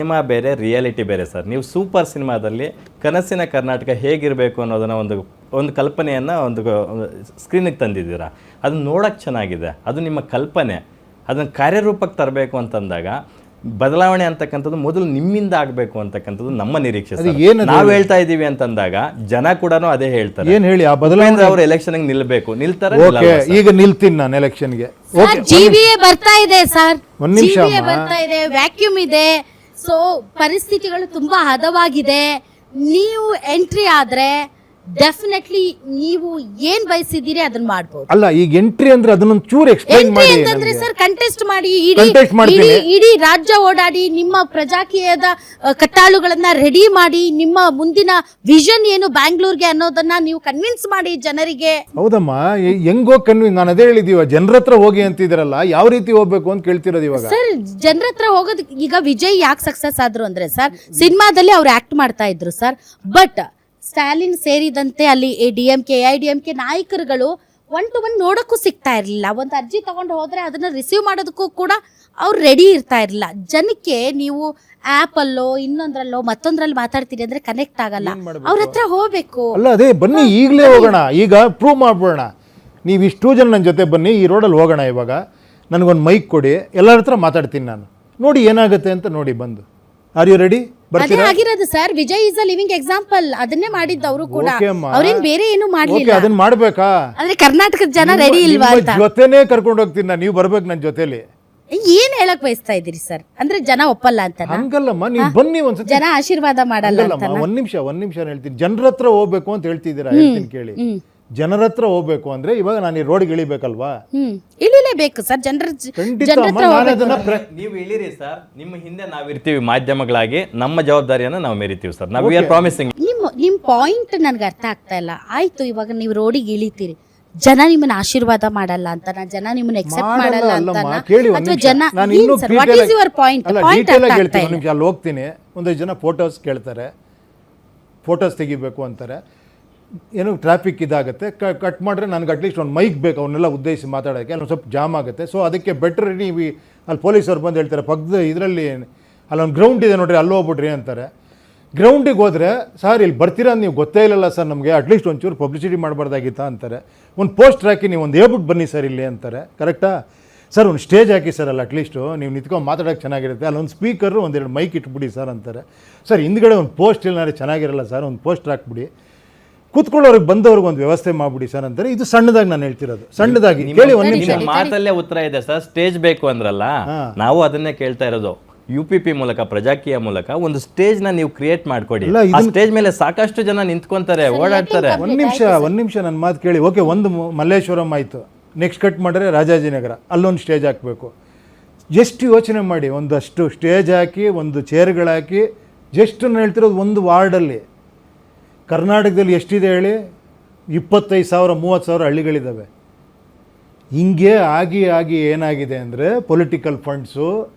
Cinema ಬೇರೆ, reality ಬೇರೆ sir. ನೀವು ಸೂಪರ್ ಸಿನಿಮಾದಲ್ಲಿ ಕನಸಿನ ಕರ್ನಾಟಕ ಹೇಗಿರಬೇಕು ಅನ್ನೋದನ್ನು ಒಂದು ಕಲ್ಪನೆಯನ್ನು ಒಂದು ಸ್ಕ್ರೀನಿಗೆ ತಂದಿದ್ದೀರಾ. ಅದನ್ನು ನೋಡೋಕ್ಕೆ ಚೆನ್ನಾಗಿದೆ, ಅದು ನಿಮ್ಮ ಕಲ್ಪನೆ. ಅದನ್ನು ಕಾರ್ಯರೂಪಕ್ಕೆ ತರಬೇಕು ಅಂತಂದಾಗ ಬದಲಾವಣೆ ಅಂತಕ್ಕಂಥದ್ದು ಮೊದಲು ನಿಮ್ಮಿಂದ ಆಗಬೇಕು ಅಂತಕ್ಕಂಥದ್ದು ನಮ್ಮ ನಿರೀಕ್ಷೆ. ನಾವು ಹೇಳ್ತಾ ಇದ್ದೀವಿ ಅಂತಂದಾಗ ಜನ ಕೂಡ ಅದೇ ಹೇಳ್ತಾರೆ. ಏನು ಹೇಳಿ ಆ ಬದಲಾವಣೆ? ಅವರು ಎಲೆಕ್ಷನ್ಗೆ ನಿಲ್ಬೇಕು, ನಿಲ್ತಾರೆ. ಈಗ ನಿಲ್ತೀನಿ ನಾನು ಎಲೆಕ್ಷನ್ಗೆ. ಜಿವಿಎ ಬರ್ತಾ ಇದೆ ಸರ್, ಜಿವಿಎ ಬರ್ತಾ ಇದೆ, ವ್ಯಾಕ್ಯೂಮ್ ಇದೆ. ಸೊ ಪರಿಸ್ಥಿತಿಗಳು ತುಂಬಾ ಹದವಾಗಿದೆ. ನೀವು ಎಂಟ್ರಿ ಆದ್ರೆ ಡೆಫಿನೆಟ್ಲಿ ನೀವು ಏನ್ ಬಯಸಿದ್ದೀರಿ ಅದನ್ನ ಮಾಡಬಹುದು. ಅಲ್ಲ, ಈಗ ಎಂಟ್ರಿ ಅಂದ್ರೆ ಅದನ್ನೊಂದು ಚೂರು ಎಕ್ಸ್ಪ್ಲೈನ್ ಮಾಡಿ. ಅಂತಂದ್ರೆ ಸರ್ ಕಂಟೆಸ್ಟ್ ಮಾಡಿ ಇಡೀ ರಾಜ್ಯ ಓಡಾಡಿ ನಿಮ್ಮ ಪ್ರಜಾಕೀಯದ ಕಟ್ಟಾಳುಗಳನ್ನ ರೆಡಿ ಮಾಡಿ ನಿಮ್ಮ ಮುಂದಿನ ವಿಷನ್ ಏನು ಬ್ಯಾಂಗ್ಳೂರ್ಗೆ ಅನ್ನೋದನ್ನ ನೀವು ಕನ್ವಿನ್ಸ್ ಮಾಡಿ ಜನರಿಗೆ. ಹೌದಮ್ಮ, ಹೆಂಗೋ ಕನ್ವಿನ್ಸ್? ನಾನು ಅದೇ ಹೇಳಿದೀವ, ಜನರ ಹತ್ರ ಹೋಗಿ ಅಂತಿದ್ರಲ್ಲ, ಯಾವ ರೀತಿ ಹೋಗ್ಬೇಕು ಅಂತ ಕೇಳ್ತಿರೋದು ಇವಾಗ. ಸರ್ ಜನರ ಹತ್ರ ಹೋಗೋದು. ಈಗ ವಿಜಯ್ ಯಾಕೆ ಸಕ್ಸಸ್ ಆದ್ರು ಅಂದ್ರೆ ಸರ್ ಸಿನಿಮಾದಲ್ಲಿ ಅವ್ರು ಆಕ್ಟ್ ಮಾಡ್ತಾ ಇದ್ರು ಸರ್. ಬಟ್ ಸ್ಟಾಲಿನ್ ಸೇರಿದಂತೆ ಅಲ್ಲಿ DMK AIDMK ನಾಯಕರುಗಳು 1 to 1 ನೋಡಕ್ಕೂ ಸಿಗ್ತಾ ಇರಲಿಲ್ಲ. ಒಂದು ಅರ್ಜಿ ತಗೊಂಡು ಹೋದ್ರೆ ಅದನ್ನ ರಿಸೀವ್ ಮಾಡೋದಕ್ಕೂ ಕೂಡ ಅವ್ರು ರೆಡಿ ಇರ್ತಾ ಇರಲಿಲ್ಲ. ಜನಕ್ಕೆ ನೀವು ಆಪ್ ಅಲ್ಲೋ ಇನ್ನೊಂದ್ರಲ್ಲೋ ಮತ್ತೊಂದ್ರಲ್ಲಿ ಮಾತಾಡ್ತೀರಿ ಅಂದ್ರೆ ಕನೆಕ್ಟ್ ಆಗಲ್ಲ. ಅವ್ರ ಹತ್ರ ಹೋಗ್ಬೇಕು. ಅಲ್ಲ, ಅದೇ ಬನ್ನಿ ಈಗಲೇ ಹೋಗೋಣ, ಈಗ ಪ್ರೂವ್ ಮಾಡ್ಬೋಣ. ನೀವು ಇಷ್ಟು ಜನ ನನ್ನ ಜೊತೆ ಬನ್ನಿ, ಈ ರೋಡಲ್ಲಿ ಹೋಗೋಣ. ಇವಾಗ ನನಗೊಂದು ಮೈಕ್ ಕೊಡಿ, ಎಲ್ಲರ ಹತ್ರ ಮಾತಾಡ್ತೀನಿ ನಾನು, ನೋಡಿ ಏನಾಗುತ್ತೆ ಅಂತ ನೋಡಿ ಬಂದು. Are you ready? ಅದೇ ಆಗಿರೋದು sir. Vijay is a living example. ಅದನ್ನೇ ಮಾಡಿದ್ದು ಅವರು ಕೂಡ. ಅವ್ರೇನ್ ಬೇರೆ ಏನು ಮಾಡ್ಲಿಲ್ಲ. ಅದನ್ನ ಮಾಡ್ಬೇಕಾ? ಅಂದ್ರೆ ಕರ್ನಾಟಕದ ಜನ ರೆಡಿ ಇಲ್ವಾ ಅಂತ. ಜೊತೆನೇ ಕರ್ಕೊಂಡು ಹೋಗ್ತೀನಿ ನಾನು, ನೀವು ಬರ್ಬೇಕು ನನ್ನ ಜೊತೆಲಿ. ಏನ್ ಹೇಳಕ್ ಬಯಸ್ತಾ ಇದೀರಿ ಸರ್? ಅಂದ್ರೆ ಜನ ಒಪ್ಪಲ್ಲ ಅಂತ? ಹಂಗಲ್ಲಮ್ಮ, ನೀವು ಬನ್ನಿ ಒಂದ್ಸತಿ. ಜನ ಆಶೀರ್ವಾದ ಮಾಡಲ್ಲ ಅಂತ? ಒಂದ್ ನಿಮಿಷ ಹೇಳ್ತೀನಿ. ಜನರ ಹತ್ರ ಹೋಗ್ಬೇಕು ಅಂತ ಹೇಳ್ತಿದ್ದೀರಾ, ಹೇಳ್ತೀನಿ ಕೇಳಿ. ಜನರ ಹತ್ರ ಹೋಗ್ಬೇಕು ಅಂದ್ರೆ ಇವಾಗ ನಾನು ಈ ರೋಡ್ಗೆ ಇಳಿಬೇಕಲ್ವಾ? ಇಳಿಲೇಬೇಕು ಸರ್. ನೀವು ಇಳಿರಿ ಸರ್, ನಿಮ್ಮ ಹಿಂದೆ ನಾವಿರ್ತೀವಿ ಮಾಧ್ಯಮಗಳಾಗಿ. ನಮ್ಮ ಜವಾಬ್ದಾರಿಯನ್ನ ನಾವು ಮೆರಿತೀವಿ ಸರ್. ನಾವು ವಿ ಆರ್ ಪ್ರಾಮಿಸಿಂಗ್. ನಿಮ್ ಪಾಯಿಂಟ್ ನನ್ಗೆ ಅರ್ಥ ಆಗ್ತಾ ಇಲ್ಲ. ಆಯ್ತು, ಇವಾಗ ನೀವು ರೋಡಿಗೆ ಇಳಿತೀರಿ, ಜನ ನಿಮ್ಮನ್ನ ಆಶೀರ್ವಾದ ಮಾಡಲ್ಲ ಅಂತ, ಜನ ನಿಮ್ಮನ್ನ ಎಕ್ಸೆಪ್ಟ್ ಮಾಡಲ್ಲ ಅಂತ, ಅಥವಾ ಜನ ವಾಟ್ ಇಸ್ ಯುವರ್ ಪಾಯಿಂಟ್? ಅಲ್ಲಿ ಹೋಗ್ತೀನಿ, ಒಂದಷ್ಟು ಜನ ಫೋಟೋಸ್ ಕೇಳ್ತಾರೆ, ಫೋಟೋಸ್ ತೆಗಿಬೇಕು ಅಂತಾರೆ. ಏನೋ ಟ್ರಾಫಿಕ್ ಇದಾಗುತ್ತೆ, ಕಟ್ ಮಾಡಿದ್ರೆ ನನಗೆ ಅಟ್ಲೀಸ್ಟ್ ಒಂದು ಮೈಕ್ ಬೇಕು ಅವನ್ನೆಲ್ಲ ಉದ್ದೇಶಿಸಿ ಮಾತಾಡೋಕ್ಕೆ. ಅಲ್ಲಿ ಸ್ವಲ್ಪ ಜಾಮ್ ಆಗುತ್ತೆ. ಸೊ ಅದಕ್ಕೆ ಬೆಟ್ರ್ ನೀವು ಅಲ್ಲಿ ಪೊಲೀಸವ್ರು ಬಂದು ಹೇಳ್ತಾರೆ, ಪಕ್ಕದ ಇದರಲ್ಲಿ ಅಲ್ಲೊಂದು ಗ್ರೌಂಡ್ ಇದೆ ನೋಡ್ರಿ, ಅಲ್ಲಿ ಹೋಗ್ಬಿಡ್ರಿ ಅಂತಾರೆ. ಗ್ರೌಂಡಿಗೆ ಹೋದರೆ, ಸರ್ ಇಲ್ಲಿ ಬರ್ತೀರಾ ನೀವು ಗೊತ್ತೇ ಇಲ್ಲಲ್ಲ ಸರ್ ನಮಗೆ, ಅಟ್ಲೀಸ್ಟ್ ಒಂಚೂರು ಪಬ್ಲಿಸಿಟಿ ಮಾಡಬಾರ್ದಾಗಿತ್ತಾ ಅಂತಾರೆ. ಒಂದು ಪೋಸ್ಟರ್ ಹಾಕಿ ನೀವು ಒಂದು ಹೇಳ್ಬಿಟ್ಟು ಬನ್ನಿ ಸರ್ ಇಲ್ಲಿ ಅಂತಾರೆ. ಕರೆಕ್ಟಾ ಸರ್? ಒಂದು ಸ್ಟೇಜ್ ಹಾಕಿ ಸರ್, ಅಲ್ಲಿ ಅಟ್ಲೀಸ್ಟು ನೀವು ನಿಂತ್ಕೊಂಡು ಮಾತಾಡೋಕ್ಕೆ ಚೆನ್ನಾಗಿರುತ್ತೆ. ಅಲ್ಲೊಂದು ಸ್ಪೀಕರು ಒಂದೆರಡು ಮೈಕ್ ಇಟ್ಬಿಡಿ ಸರ್ ಅಂತಾರೆ. ಸರ್ ಹಿಂದ್ಗಡೆ ಒಂದು ಪೋಸ್ಟ್ ಇಲ್ಲ ಚೆನ್ನಾಗಿರಲ್ಲ ಸರ್, ಒಂದು ಪೋಸ್ಟರ್ ಹಾಕ್ಬಿಡಿ, ಕೂತ್ಕೊಳ್ಳೋರಿಗೆ ಬಂದವ್ರಿಗೆ ಒಂದು ವ್ಯವಸ್ಥೆ ಮಾಡ್ಬಿಡಿ ಸರ್ ಅಂತಾರೆ. ಇದು ಸಣ್ಣದಾಗಿ ನಾನು ಹೇಳ್ತಿರೋದು, ಸಣ್ಣದಾಗಿ ಕೇಳಿ. ಒಂದು ನಿಮಿಷ, ಮಾತಲ್ಲೇ ಉತ್ತರ ಇದೆ ಸರ್. ಸ್ಟೇಜ್ ಬೇಕು ಅಂದ್ರಲ್ಲ, ನಾವು ಅದನ್ನೇ ಕೇಳ್ತಾ ಇರೋದು. UPP ಮೂಲಕ, ಪ್ರಜಾಕೀಯ ಮೂಲಕ ಒಂದು ಸ್ಟೇಜ್ ನ ನೀವು ಕ್ರಿಯೇಟ್ ಮಾಡ್ಕೊಡಿ. ಆ ಸ್ಟೇಜ್ ಮೇಲೆ ಸಾಕಷ್ಟು ಜನ ನಿಂತ್ಕೊಂತಾರೆ, ಓಡಾಡ್ತಾರೆ. ಒಂದ್ ನಿಮಿಷ ನನ್ನ ಮಾತು ಕೇಳಿ. ಓಕೆ, ಒಂದು ಮಲ್ಲೇಶ್ವರಂ ಆಯ್ತು, ನೆಕ್ಸ್ಟ್ ಕಟ್ ಮಾಡಿದ್ರೆ ರಾಜಾಜಿನಗರ, ಅಲ್ಲೊಂದು ಸ್ಟೇಜ್ ಹಾಕಬೇಕು. ಜಸ್ಟ್ ಯೋಚನೆ ಮಾಡಿ, ಒಂದಷ್ಟು ಸ್ಟೇಜ್ ಹಾಕಿ, ಒಂದು ಚೇರ್ಗಳಾಕಿ, ಜಸ್ಟ್ ನಾನು ಹೇಳ್ತಿರೋದು ಒಂದು ವಾರ್ಡಲ್ಲಿ. ಕರ್ನಾಟಕದಲ್ಲಿ ಎಷ್ಟಿದೆ ಹೇಳಿ? 25,000 30,000 ಹಳ್ಳಿಗಳಿದ್ದಾವೆ. ಹಿಂಗೆ ಆಗಿ ಏನಾಗಿದೆ ಅಂದರೆ, ಪೊಲಿಟಿಕಲ್ ಫಂಡ್ಸು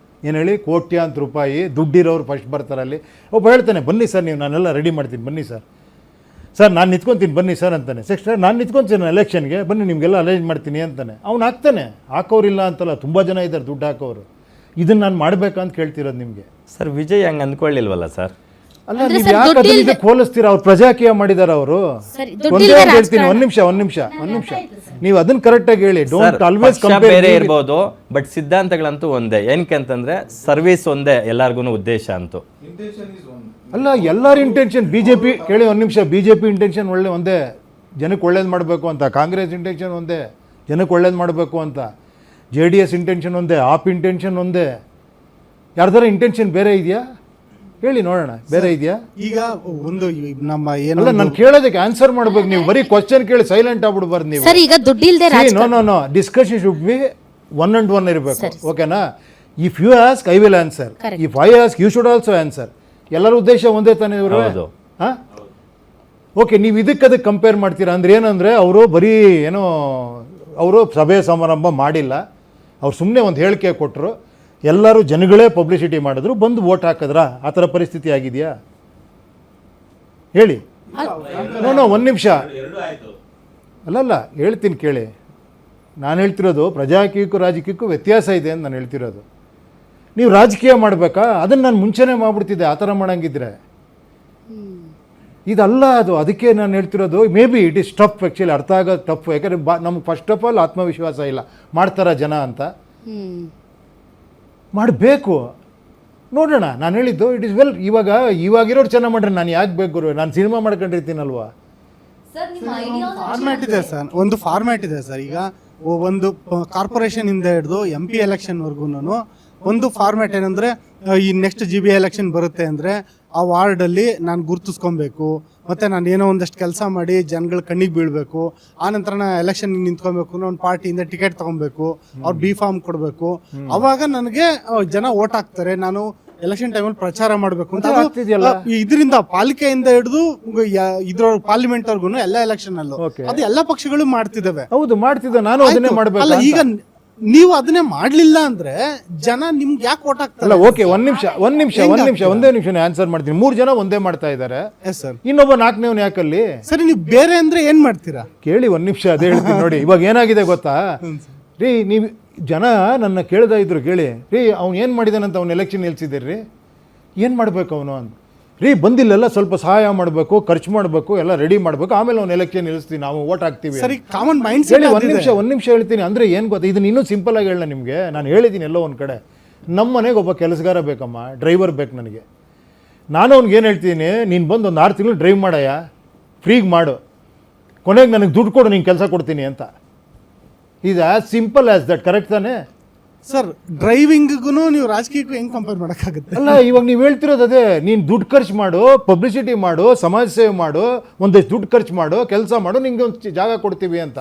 ಏನು ಹೇಳಿ, ಕೋಟ್ಯಾಂತರ ರೂಪಾಯಿ ದುಡ್ಡಿರೋರು ಫಸ್ಟ್ ಬರ್ತಾರಲ್ಲಿ. ಒಬ್ಬ ಹೇಳ್ತಾನೆ, ಬನ್ನಿ ಸರ್ ನೀವು, ನಾನೆಲ್ಲ ರೆಡಿ ಮಾಡ್ತೀನಿ, ಬನ್ನಿ ಸರ್, ನಾನು ನಿಂತ್ಕೊತೀನಿ ಬನ್ನಿ ಸರ್ ಅಂತಾನೆ. ಸರ್ ನಾನು ನಿಂತ್ಕೊತೀನಿ ಎಲೆಕ್ಷನ್ಗೆ, ಬನ್ನಿ ನಿಮಗೆಲ್ಲ ಅರೇಂಜ್ ಮಾಡ್ತೀನಿ ಅಂತಾನೆ. ಅವ್ನು ಹಾಕ್ತಾನೆ, ಹಾಕೋರಿಲ್ಲ ಅಂತಲ್ಲ, ತುಂಬ ಜನ ಇದ್ದಾರೆ ದುಡ್ಡು ಹಾಕೋರು. ಇದನ್ನು ನಾನು ಮಾಡಬೇಕಂತ ಕೇಳ್ತಿರೋದು ನಿಮಗೆ. ಸರ್ ವಿಜಯ್ ಹಂಗೆ ಅಂದ್ಕೊಳ್ಳಿಲ್ವಲ್ಲ ಸರ್? ಅಲ್ಲ, ನೀವು ಯಾಕೆ ಅದನ್ನ ಇದಕ್ಕೆ ಹೋಲಿಸ್ತೀರಾ? ಅವ್ರು ಪ್ರಜಾಕೀಯ ಮಾಡಿದಾರೆ ಅವರು. ಹೇಳ್ತೀನಿ, ಒಂದ್ ನಿಮಿಷ, ನೀವು ಅದನ್ನ ಕರೆಕ್ಟ್ ಆಗಿ ಹೇಳಿ. Don't always compare. ಬೇರೆ ಇರ್ಬೋದು, ಬಟ್ ಸಿದ್ಧಾಂತಗಳಂತೂ ಒಂದೇ. ಏನಕ್ಕಂತಂದ್ರೆ ಸರ್ವಿಸ್ ಒಂದೇ ಎಲ್ಲಾರ್ಗು ಉದ್ದೇಶ ಅಂತೂ. ಅಲ್ಲ, ಎಲ್ಲರ ಇಂಟೆನ್ಷನ್ ಬಿಜೆಪಿ ಕೇಳಿ. ಒಂದ್ ನಿಮಿಷ, ಬಿಜೆಪಿ ಇಂಟೆನ್ಷನ್ ಒಂದೇ, ಜನಕ್ಕೆ ಒಳ್ಳೇದು ಮಾಡಬೇಕು ಅಂತ. ಕಾಂಗ್ರೆಸ್ ಇಂಟೆನ್ಷನ್ ಒಂದೇ, ಜನಕ್ಕೆ ಒಳ್ಳೇದು ಮಾಡಬೇಕು ಅಂತ. JDS ಇಂಟೆನ್ಷನ್ ಒಂದೇ, ಆಪ್ ಇಂಟೆನ್ಷನ್ ಒಂದೇ. ಯಾರ್ದಾರ ಇಂಟೆನ್ಷನ್ ಬೇರೆ ಇದೆಯಾ ಹೇಳಿ ನೋಡೋಣ? ಬೇರೆ ಇದೆಯಾ? ಈಗ ಒಂದು ನಮ್ಮ ಏನಲ್ಲ, ನಾನು ಕೇಳೋದಕ್ಕೆ ಆನ್ಸರ್ ಮಾಡ್ಬೇಕು. ನೀವು ಬರೀ ಕ್ವಶನ್ ಕೇಳಿ ಸೈಲೆಂಟ್ ಆಗ್ಬಿಡ್ಬಾರ್ದು ನೀವು. ಸರ್ ಈಗ ದುಡ್ಡಿಲ್ದೆ no discussion should be 1-on-1 ಇರಬೇಕು. ಓಕೆನಾ? If you ask I will answer, if I ask you should also answer. ಎಲ್ಲರ ಉದ್ದೇಶ ಒಂದೇ ತಾನೇ ಇವರು? ಹಾಂ, ಓಕೆ. ನೀವು ಇದಕ್ಕೆ ಕಂಪೇರ್ ಮಾಡ್ತೀರಾ ಅಂದ್ರೆ ಏನಂದರೆ, ಅವರು ಬರೀ ಏನೋ ಅವರು ಸಭೆ ಸಮಾರಂಭ ಮಾಡಿಲ್ಲ, ಅವ್ರು ಸುಮ್ಮನೆ ಒಂದು ಹೇಳಿಕೆ ಕೊಟ್ಟರು, ಎಲ್ಲರೂ ಜನಗಳೇ ಪಬ್ಲಿಸಿಟಿ ಮಾಡಿದ್ರು, ಬಂದು ವೋಟ್ ಹಾಕಿದ್ರ? ಆ ಥರ ಪರಿಸ್ಥಿತಿ ಆಗಿದೆಯಾ ಹೇಳಿ? ಒಂದು ನಿಮಿಷ, ಅಲ್ಲಲ್ಲ ಹೇಳ್ತೀನಿ ಕೇಳಿ. ನಾನು ಹೇಳ್ತಿರೋದು ಪ್ರಜಾಕೀಯಕ್ಕೂ ರಾಜಕೀಯಕ್ಕೂ ವ್ಯತ್ಯಾಸ ಇದೆ ಅಂತ ನಾನು ಹೇಳ್ತಿರೋದು. ನೀವು ರಾಜಕೀಯ ಮಾಡಬೇಕಾ? ಅದನ್ನು ನಾನು ಮುಂಚೆನೇ ಮಾಡ್ಬಿಡ್ತಿದ್ದೆ ಆ ಥರ ಮಾಡೋಂಗಿದ್ರೆ. ಇದಲ್ಲ ಅದು. ಅದಕ್ಕೆ ನಾನು ಹೇಳ್ತಿರೋದು may be it is tough, actually ಅರ್ಥ ಆಗೋದು ಟಫ್. ಯಾಕಂದರೆ ನಮ್ಗೆ ಫಸ್ಟ್ ಆಫ್ ಆಲ್ ಆತ್ಮವಿಶ್ವಾಸ ಇಲ್ಲ, ಮಾಡ್ತಾರ ಜನ ಅಂತ. ಮಾಡಬೇಕು, ನೋಡೋಣ. ನಾನು ಹೇಳಿದ್ದು ಇಟ್ ಈಸ್ ವೆಲ್. ಇವಾಗಿರೋರು ಚೆನ್ನಾಗಿ ಮಾಡ್ರೆ ನಾನು ಯಾಕೆ ಬೇಕು ಗುರು? ನಾನು ಸಿನಿಮಾ ಮಾಡ್ಕೊಂಡಿರ್ತೀನಲ್ವಾ. ಫಾರ್ಮ್ಯಾಟ್ ಇದೆ ಸರ್, ಒಂದು ಫಾರ್ಮ್ಯಾಟ್ ಇದೆ ಸರ್. ಈಗ ಒಂದು ಕಾರ್ಪೊರೇಷನ್ ಇಂದ ಹಿಡಿದು MP ಎಲೆಕ್ಷನ್ವರೆಗೂ ಒಂದು ಫಾರ್ಮ್ಯಾಟ್ ಏನಂದರೆ, ಈ ನೆಕ್ಸ್ಟ್ GB ಎಲೆಕ್ಷನ್ ಬರುತ್ತೆ ಅಂದರೆ ಆ ವಾರ್ಡಲ್ಲಿ ನಾನು ಗುರುತಿಸ್ಕೊಬೇಕು, ಮತ್ತು ನಾನು ಏನೋ ಒಂದಷ್ಟು ಕೆಲಸ ಮಾಡಿ ಜನಗಳ ಕಣ್ಣಿಗೆ ಬೀಳಬೇಕು, ಆನಂತರ ನಾನು ಎಲೆಕ್ಷನ್ ನಿಂತ್ಕೊಬೇಕು, ಒಂದು ಪಾರ್ಟಿಯಿಂದ ಟಿಕೆಟ್ ತೊಗೊಬೇಕು, ಅವ್ರು B ಫಾರ್ಮ್ ಕೊಡಬೇಕು, ಅವಾಗ ನನಗೆ ಜನ ಓಟ್ ಹಾಕ್ತಾರೆ, ನಾನು ಎಲೆಕ್ಷನ್ ಟೈಮಲ್ಲಿ ಪ್ರಚಾರ ಮಾಡಬೇಕು ಅಂತ. ಇದರಿಂದ ಪಾಲಿಕೆಯಿಂದ ಹಿಡಿದು ಇದ್ರ ಪಾರ್ಲಿಮೆಂಟ್ ವರ್ಗು ಎಲ್ಲ ಎಲೆಕ್ಷನ್ ಅಲ್ಲೂ ಅದು ಎಲ್ಲ ಪಕ್ಷಗಳು ಮಾಡ್ತಿದ್ದಾವೆ. ಹೌದು, ಮಾಡ್ತಿದ್ದೆ ನಾನು, ಅದನ್ನೇ ಮಾಡಬೇಕು. ಅಲ್ಲ, ಈಗ ನೀವು ಅದನ್ನೇ ಮಾಡ್ಲಿಲ್ಲ ಅಂದ್ರೆ ಜನ ನಿಮ್ಗೆ ಯಾಕೆ ಓಟ್ ಹಾಕ್ತಾರೆ? ಅಲ್ಲ, ಓಕೆ, ಒಂದೇ ನಿಮಿಷ ಆನ್ಸರ್ ಮಾಡ್ತೀನಿ. 3 ಜನ ಒಂದೇ ಮಾಡ್ತಾ ಇದ್ದಾರೆ, ಎಸ್ ಸರ್, ಇನ್ನೊಬ್ಬ 4ನೇವ್ನು ಯಾಕಲ್ಲಿ? ಸರಿ, ನೀವು ಬೇರೆ ಅಂದ್ರೆ ಏನ್ ಮಾಡ್ತೀರಾ? ಕೇಳಿ, 1 ನಿಮಿಷ ಅದೇ ಹೇಳ್ತೀನಿ ನೋಡಿ. ಇವಾಗ ಏನಾಗಿದೆ ಗೊತ್ತಾ ರೀ, ನೀವು ಜನ ನನ್ನ ಕೇಳ್ತಾ ಇದ್ರು, ಕೇಳಿ ರೀ ಅವ್ನು ಏನು ಮಾಡಿದಾನಂತ, ಅವ್ನು ಎಲೆಕ್ಷನ್ ನಿಲ್ಸಿದ್ದೀರಿ, ಏನು ಮಾಡಬೇಕು ಅವನು ಅಂತ. ರೀ ಬಂದಿಲ್ಲೆಲ್ಲ ಸ್ವಲ್ಪ ಸಹಾಯ ಮಾಡಬೇಕು, ಖರ್ಚು ಮಾಡಬೇಕು, ಎಲ್ಲ ರೆಡಿ ಮಾಡಬೇಕು, ಆಮೇಲೆ ಅವ್ನು ಎಲೆಕ್ಷನ್ ನಿಲ್ಲಿಸ್ತೀವಿ, ನಾವು ಓಟ್ ಹಾಕ್ತೀವಿ. ಸರಿ, ಕಾಮನ್ ಮೈಂಡ್ ಹೇಳಿ, 1 ನಿಮಿಷ ಹೇಳ್ತೀನಿ. ಅಂದರೆ ಏನು ಗೊತ್ತಾ, ಇದನ್ನ ಇನ್ನೂ ಸಿಂಪಲ್ ಆಗಿ ಹೇಳ ನಿಮಗೆ. ನಾನು ಹೇಳಿದ್ದೀನಿ ಎಲ್ಲೋ ಒಂದು ಕಡೆ, ನಮ್ಮ ಮನೆಗೆ ಒಬ್ಬ ಕೆಲಸಗಾರ ಬೇಕಮ್ಮ, ಡ್ರೈವರ್ ಬೇಕು ನನಗೆ. ನಾನು ಅವ್ನಿಗೆ ಏನು ಹೇಳ್ತೀನಿ, ನೀನು ಬಂದು ಒಂದು 6 ತಿಂಗಳು ಡ್ರೈವ್ ಮಾಡಯ್ಯ, ಫ್ರೀಗೆ ಮಾಡು, ಕೊನೆಗೆ ನನಗೆ ದುಡ್ಡು ಕೊಡು, ನೀನು ಕೆಲಸ ಕೊಡ್ತೀನಿ ಅಂತ. ಇದು as simple as that. Correct ತಾನೇ ಸರ್? ಡ್ರೈವಿಂಗ್ಗೂ ನೀವು ರಾಜಕೀಯಕ್ಕೂ ಹೆಂಗ್ ಕಂಪೇರ್ ಮಾಡೋಕ್ಕಾಗುತ್ತೆ? ಅಲ್ಲ, ಇವಾಗ ನೀವು ಹೇಳ್ತಿರೋದು ಅದೇ. ನೀನು ದುಡ್ಡು ಖರ್ಚು ಮಾಡು, ಪಬ್ಲಿಸಿಟಿ ಮಾಡು, ಸಮಾಜ ಸೇವೆ ಮಾಡು, ಒಂದಷ್ಟು ದುಡ್ಡು ಖರ್ಚು ಮಾಡು, ಕೆಲಸ ಮಾಡು, ನಿಂಗೆ ಒಂದು ಜಾಗ ಕೊಡ್ತೀವಿ ಅಂತ.